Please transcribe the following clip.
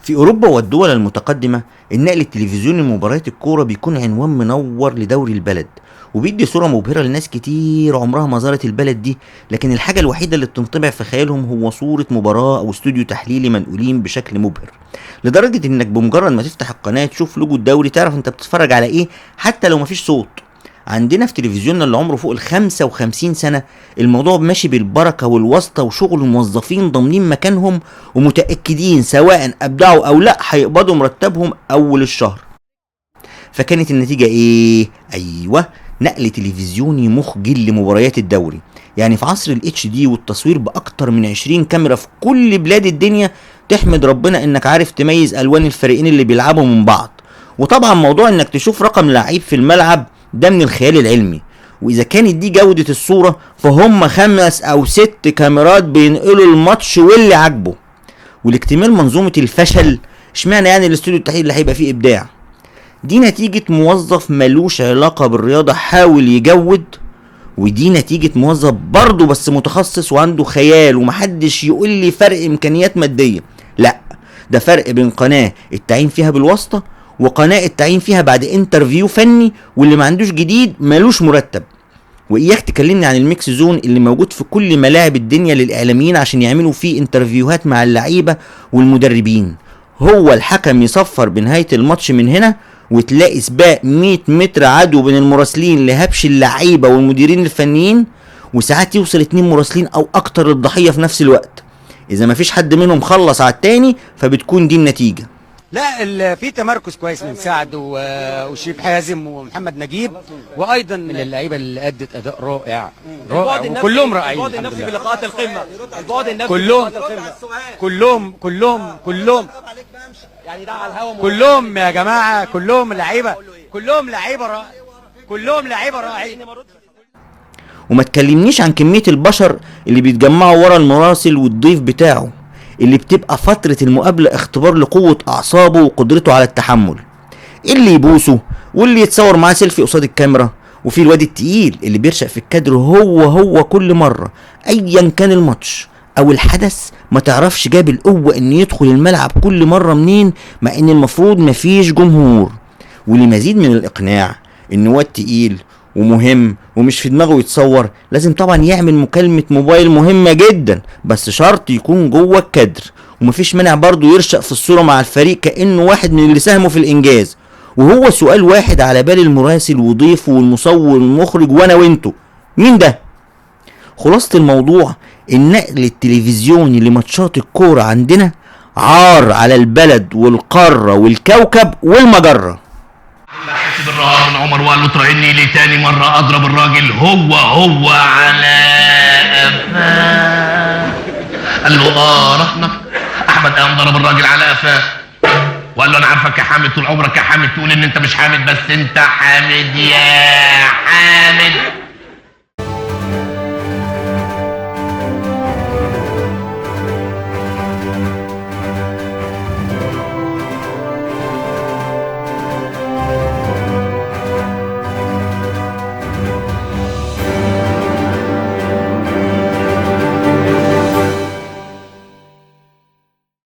في أوروبا والدول المتقدمة النقل التلفزيوني لمباريات الكورة بيكون عنوان منور لدوري البلد، وبيدي صورة مبهرة لناس كتير عمرها ما زارت البلد دي، لكن الحاجة الوحيدة اللي بتنطبع في خيالهم هو صورة مباراة أو استوديو تحليلي منقولين بشكل مبهر، لدرجة إنك بمجرد ما تفتح القناة تشوف لوجو الدوري تعرف أنت بتتفرج على إيه حتى لو مفيش صوت. عندنا في تلفزيوننا اللي عمره فوق ال55 سنة الموضوع ماشي بالبركة والواسطة وشغل الموظفين ضامنين مكانهم ومتأكدين سواء أبدعوا أو لأ هيقبضوا مرتبهم أول الشهر. فكانت النتيجة إيه؟ أيوة، نقل تلفزيوني مخجل لمباريات الدوري. يعني في عصر الاتش دي والتصوير بأكتر من 20 كاميرا في كل بلاد الدنيا تحمد ربنا إنك عارف تميز ألوان الفريقين اللي بيلعبوا من بعض. وطبعا موضوع إنك تشوف رقم لعيب في الملعب ده من الخيال العلمي، واذا كانت دي جودة الصورة فهم 5 أو 6 كاميرات بينقلوا الماتش واللي عاجبه. والاكتمال منظومة الفشل اشمعنى يعني الاستوديو التحليل اللي هيبقى فيه ابداع؟ دي نتيجة موظف ملوش علاقة بالرياضة حاول يجود، ودي نتيجة موظف برضه بس متخصص وعنده خيال، ومحدش يقول لي فرق امكانيات مادية، لا ده فرق بين قناة التعيين فيها بالواسطة وقناة التعيين فيها بعد انترفيو فني، واللي ما عندوش جديد مالوش مرتب. واياك تكلمني عن الميكس زون اللي موجود في كل ملاعب الدنيا للاعلاميين عشان يعملوا فيه انترفيوهات مع اللعيبة والمدربين. هو الحكم يصفر بنهاية الماتش من هنا وتلاقي سباق 100 متر عدو بين المراسلين لهبش اللعيبة والمديرين الفنيين، وساعات يوصل 2 مراسلين او اكتر الضحية في نفس الوقت. اذا ما فيش حد منهم خلص على التاني فبتكون دي النتيجة. لا في تمركز كويس من سعد وشريف حازم ومحمد نجيب، وايضا من اللعيبه اللي ادت اداء رائع وكلهم رائعين. البعد النفسي في لقاءات القمه، البعد النفسي كلهم يعني ده على الهوا كلهم يا جماعه، كلهم لعيبه رائعين. وما تكلمنيش عن كمية البشر اللي بيتجمعوا ورا المراسل والضيف بتاعه، اللي بتبقى فترة المقابلة اختبار لقوة اعصابه وقدرته على التحمل. اللي يبوسه واللي يتصور معاه سيلفي قصاد الكاميرا، وفي الواد التقيل اللي بيرشق في الكادر هو كل مرة ايا كان الماتش او الحدث، ما تعرفش جاب القوة ان يدخل الملعب كل مرة منين مع ان المفروض مفيش جمهور. ولمزيد من الاقناع ان واد تقيل ومهم ومش في دماغه يتصور، لازم طبعا يعمل مكالمة موبايل مهمة جدا، بس شرط يكون جوه الكادر، ومفيش مانع برضو يرشق في الصورة مع الفريق كأنه واحد من اللي ساهموا في الانجاز. وهو سؤال واحد على بال المراسل وضيفه والمصور والمخرج وانا وانتو، مين ده؟ خلاصة الموضوع النقل التلفزيوني لماتشات الكورة عندنا عار على البلد والقارة والكوكب والمجرة. بالرهان من عمر وقال له تراهني ليه تاني مرة اضرب الراجل هو على قفاه. قال له رحمك. احمد قام ضرب الراجل على قفاه وقال له انا عارفك يا حامد، طول عمرك يا حامد تقول ان انت مش حامد، بس انت حامد يا حامد.